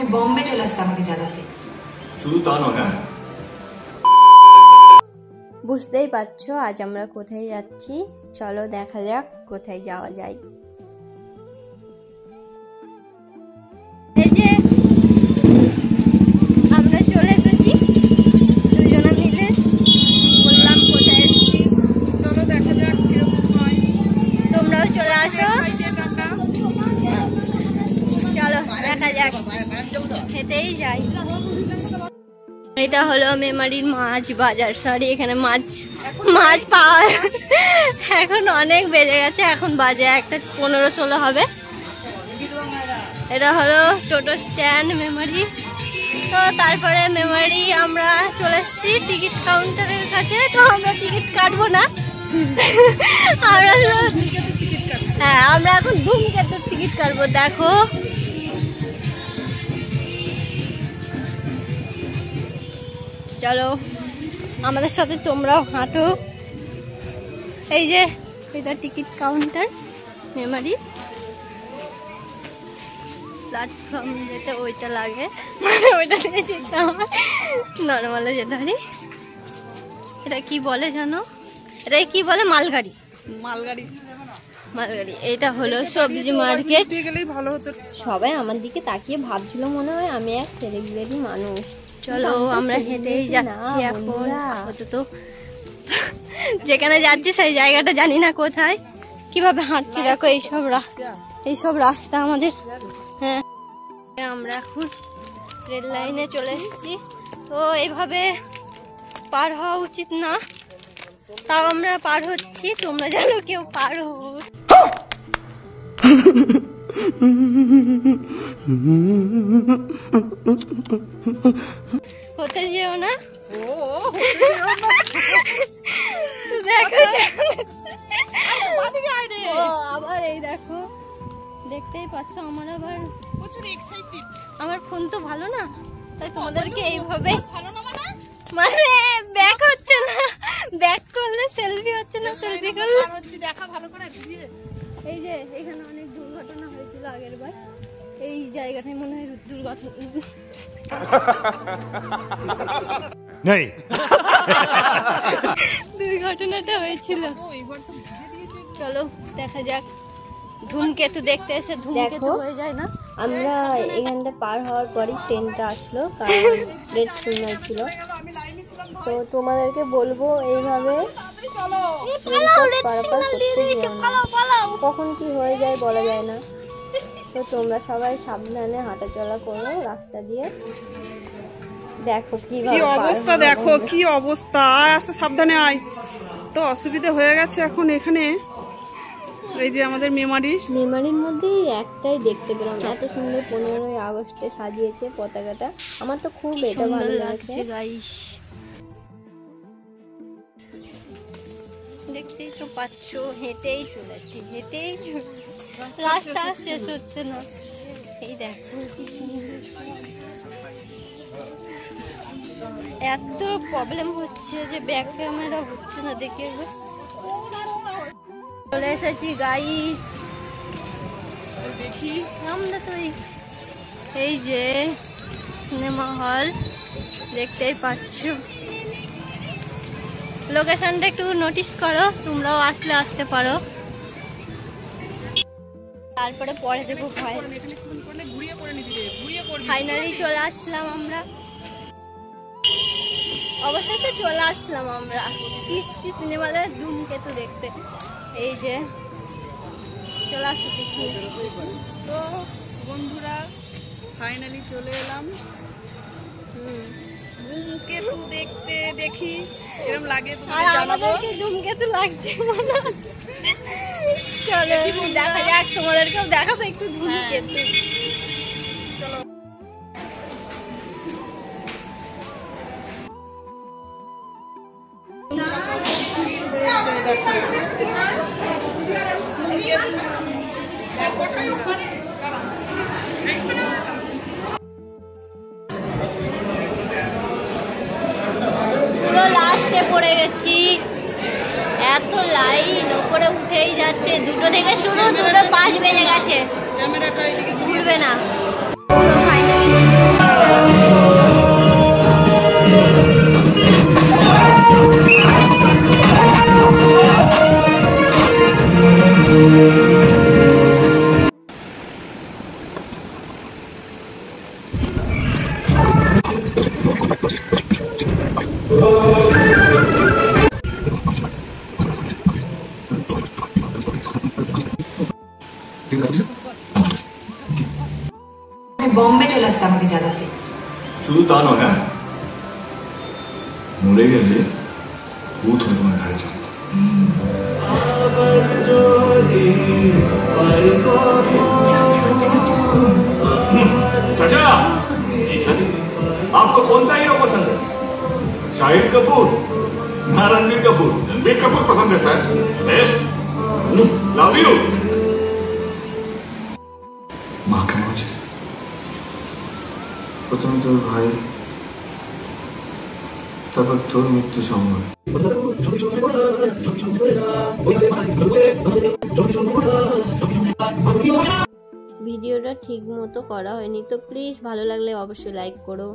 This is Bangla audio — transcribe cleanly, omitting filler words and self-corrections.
बॉम्बे चले আসতে আমাকে জানাতে শুধু তা নয় না বুঝতেই পারছো আজ আমরা কোথায় যাচ্ছি চলো দেখা যাক কোথায় যাওয়া যায় এই যে আমরা চলে এসেছি দুজনে মিলে বললাম কোথায় এসেছি চলো দেখা যাক কিরকম হয় তোমরাও চলে আসো চলো দেখা যাক হেঁটেই যাই এটা হলো মেমারির মাছ বাজার সরি এখানে মাছ পাওয়া এখন অনেক বেজে গেছে এখন বাজে একটা 15-16 হবে এটা হলো টোটো স্ট্যান্ড মেমারি তো তারপরে মেমারি আমরা চলে এসেছি টিকিট কাউন্টারের কাছে তো আমরা টিকিট কাটবো না হ্যাঁ আমরা এখন ধূমকেতুর টিকিট কাটবো দেখো চলো আমাদের সাথে তোমরাও হাঁটো এই যে এটা টিকিট কাউন্টার মেমারি প্ল্যাটফর্ম যেতে ওইটা লাগে মানে ওইটা দিয়ে যেতে হয় নর্মালে যেতে পারি এটা কি বলে জানো এটা কি বলে মালগাড়ি এটা হলো সবজি মার্কেট সবাই আমার দিকে তাকিয়ে ভাবছিল মনে হয় আমি এক সেলিব্রিটি মানুষ চলো আমরা হেঁটেই যাচ্ছি এখন আপাতত যেখানে যাচ্ছি সেই জায়গাটা জানি না কোথায় কিভাবে হাঁটছি দেখো এইসব রাস্তা আমাদের হ্যাঁ আমরা এখন রেল লাইনে চলে এসেছি তো এইভাবে পার হওয়া উচিত না তাও আমরা পার হচ্ছি তোমরা জানো কেউ পার হতে যেও না দেখো আবার এই দেখো দেখতেই পাচ্ছ আমার আবার আমার ফোন তো ভালো না তাই তোমাদেরকে এইভাবে মানে ব্যাক হচ্ছে না ব্যাক করলে সেলফি হচ্ছে না সেলফি করলে দেখা ভালো করে এই যে এখানে অনেক দুর্ঘটনা হয়েছিল আগের বার এই জায়গাটায় মনে হয় দুর্ঘটনাটা হয়েছিল চলো দেখা যাক ধূমকেতু দেখতে এসে ধূমকেতু হয়ে যায় না আমরা এখানটা পার হওয়ার পরই ট্রেনটা আসলো কারণ রেড সিগন্যাল ছিল তো তোমাদেরকে বলবো এইভাবে কখন কি হয়ে যায় বলা যায় না তো তোমরা সবাই সাবধানে হাঁটাচলা করো রাস্তা দিয়ে দেখো কি অবস্থা দেখো কি অবস্থা আস্তে সাবধানে আয় তো অসুবিধা হয়ে গেছে এখন এখানে এই যে আমাদের মেমারির মধ্যেই একটাই দেখতে পেলাম এত সুন্দর 15ই আগস্টে সাজিয়েছে পতাকাটা আমার তো খুব এটা ভালো লাগছে গাইস দেখতেই তো পাচ্ছ হেঁটেই চলেছি রাস্তা শেষ হচ্ছে না এই দেখো এত প্রবলেম হচ্ছে যে ব্যাক ক্যামেরা হচ্ছে না দেখে চলে এসেছি গাইস দেখি আমরা তো এই যে সিনেমা হল দেখতেই পাচ্ছ লোকেশনটা একটু নোটিস করো তোমরাও আসতে পারো তারপরে পরে দেবো ফাইনালি চলে আসলাম আমরা অবশেষে চলে আসলাম আমরা কৃষ্টি সিনেমা হলে ধূমকেতু দেখতে এই যে চলে আসো তো বন্ধুরা ফাইনালি চলে এলাম ধূমকেতু দেখতে দেখি এরকম লাগে আমাদেরকে ধূমকেতু লাগছে চলো দেখা যাক তোমাদেরকেও দেখাবো একটু ধূমকেতু চলো পুরো লাস্টে পড়ে গেছি এত লাইন উপরে উঠেই যাচ্ছে 2টো থেকে শুরু 2টো 5 বেজে গেছে ক্যামেরাটা এদিকে ঘুরবে না ফাইনালি বম্বে চলে আসতে আমাকে জানাতে। শুধু তা নয়, হ্যাঁ, মরে গেলে ভূত হয়ে তোমার ঘরে চলে। चाचा, आपको कौन सा हीरो पसंद है? शाहिद कपूर या रणबीर कपूर? रणबीर कपूर पसंद है सर। Love you. মা কেমন আছে? প্রথমে তোর ভাই, তারপর তোর মৃত্যু সংবাদ। ভিডিওটা ঠিক মতো করা হয়নি, তো প্লিজ ভালো লাগলে অবশ্যই লাইক করো।